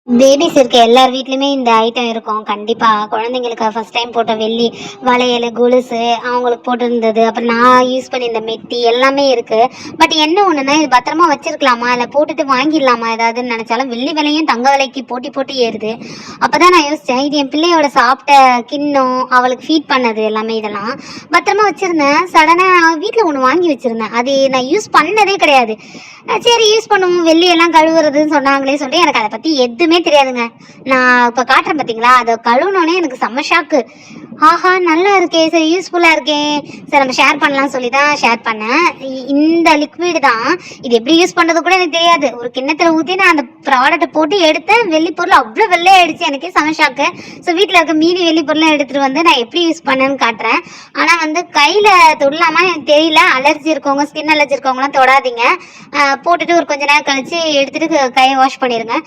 Babies இருக்க எல்லார் வீட்லையுமே இந்த ஐட்டம் இருக்கும் கண்டிப்பாக. குழந்தைங்களுக்கு ஃபஸ்ட் டைம் போட்ட வெள்ளி வளையல், கொலுசு அவங்களுக்கு போட்டிருந்தது. அப்புறம் நான் யூஸ் பண்ணியிருந்த மெட்டி எல்லாமே இருக்குது. பட் என்ன ஒன்றுனா, இது பத்திரமா வச்சிருக்கலாமா இல்லை போட்டுட்டு வாங்கிடலாமா ஏதாவதுன்னு நினச்சாலும் வெள்ளி விலையும் தங்க விலைக்கு போட்டி போட்டு ஏறுது. அப்போ தான் நான் யோசித்தேன், இது என் பிள்ளையோட சாப்பிட்ட கிண்ணம், அவளுக்கு ஃபீட் பண்ணது எல்லாமே இதெல்லாம் பத்திரமா வச்சுருந்தேன். சடனாக வீட்டில் ஒன்று வாங்கி வச்சுருந்தேன். அது நான் யூஸ் பண்ணதே கிடையாது. சரி யூஸ் பண்ணுவோம், வெள்ளியெல்லாம் கழுவுறதுன்னு சொன்னாங்களே சொல்லிட்டு எனக்கு அதை பற்றி எதுவுமே தெரியாதுங்க. நான் இப்போ காட்டுறேன் பார்த்தீங்களா, அதை கழுவுனோடனே எனக்கு செம்ம ஷாக்கு. ஆஹா நல்லா இருக்கே, சரி யூஸ்ஃபுல்லாக இருக்கே, சரி நம்ம ஷேர் பண்ணலாம்னு சொல்லி தான் ஷேர் பண்ணேன். இந்த லிக்விட் தான், இது எப்படி யூஸ் பண்ணுறது கூட எனக்கு தெரியாது. ஒரு கிண்ணத்தில் ஊற்றி நான் அந்த ப்ராடக்ட்டை போட்டு எடுத்தேன். வெள்ளி பொருள் அவ்வளோ வெள்ளையாயிடுச்சு, எனக்கே செம்ம ஷாக்கு. ஸோ வீட்டில் இருக்க மீதி வெள்ளி பொருளை எடுத்துகிட்டு வந்து நான் எப்படி யூஸ் பண்ணேன்னு காட்டுறேன். ஆனால் வந்து கையில் தொடலாமா எனக்கு தெரியல. அலர்ஜி இருக்கவங்க, ஸ்கின் அலர்ஜி இருக்கவங்களாம் தொடாதீங்க. போட்டுட்டு ஒரு கொஞ்ச நேரம் கழிச்சு எடுத்துட்டு கையை வாஷ் பண்ணிடுங்க.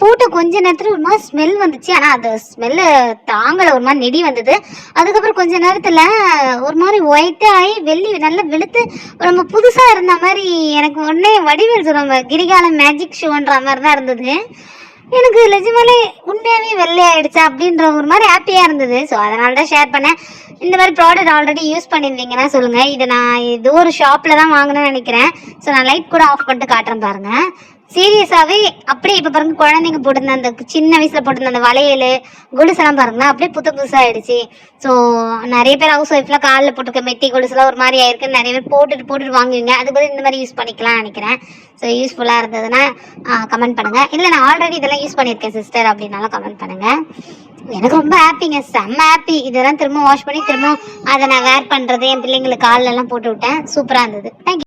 போட்டு கொஞ்ச நேரத்தில் ஒரு மாதிரி ஸ்மெல் வந்துச்சு. ஆனால் அந்த ஸ்மெல்லு தாங்கலை, ஒரு மாதிரி நெடி வந்தது. அதுக்கப்புறம் கொஞ்ச நேரத்தில் ஒரு மாதிரி ஒயிட்டாக ஆகி வெள்ளி நல்லா வெளுத்து ரொம்ப புதுசாக இருந்த மாதிரி எனக்கு உடனே வடிவேல் சொல்லுவாங்க, கிரிகாலம் மேஜிக் ஷோன்ற மாதிரி தான் இருந்தது. எனக்கு நிஜமாலே உண்மையாகவே வெள்ளையாயிடுச்சா அப்படின்ற ஒரு மாதிரி ஹாப்பியாக இருந்தது. ஸோ அதனால தான் ஷேர் பண்ணேன். இந்த மாதிரி ப்ராடக்ட் ஆல்ரெடி யூஸ் பண்ணியிருந்தீங்கன்னா சொல்லுங்கள். இதை நான் ஏதோ ஒரு ஷாப்பில் தான் வாங்கினேன்னு நினைக்கிறேன். ஸோ நான் லைட் கூட ஆஃப் பண்ணிட்டு காட்டுறேன் பாருங்கள். சீரியஸாகவே அப்படியே இப்போ பாருங்கள், குழந்தைங்க போட்டிருந்த அந்த சின்ன வயசில் போட்டிருந்த அந்த வளையல் கொலுசெல்லாம் பாருங்களேன், அப்படியே புதுசாகிடுச்சு. ஸோ நிறைய பேர் ஹவுஸ் ஒய்ஃப்லாம் காலில் போட்டுருக்க மெட்டி கொலுசுலாம் ஒரு மாதிரி ஆயிருக்குன்னு நிறைய பேர் போட்டுட்டு வாங்குவீங்க. அதுக்கு பதில் இந்த மாதிரி யூஸ் பண்ணிக்கலாம்னு நினைக்கிறேன். ஸோ யூஸ்ஃபுல்லாக இருந்ததுன்னா கமெண்ட் பண்ணுங்கள். இல்லை நான் ஆல்ரெடி இதெல்லாம் யூஸ் பண்ணியிருக்கேன் சிஸ்டர் அப்படின்னாலும் கமெண்ட் பண்ணுங்கள். எனக்கு ரொம்ப ஹாப்பிங்க, செம்ம ஹாப்பி. இதெல்லாம் திரும்ப வாஷ் பண்ணி திரும்ப அதை நான் வேர் பண்ணுறது, என் பிள்ளைங்களுக்கு காலெல்லாம் போட்டு விட்டேன். சூப்பராக இருந்தது. தேங்க்யூ.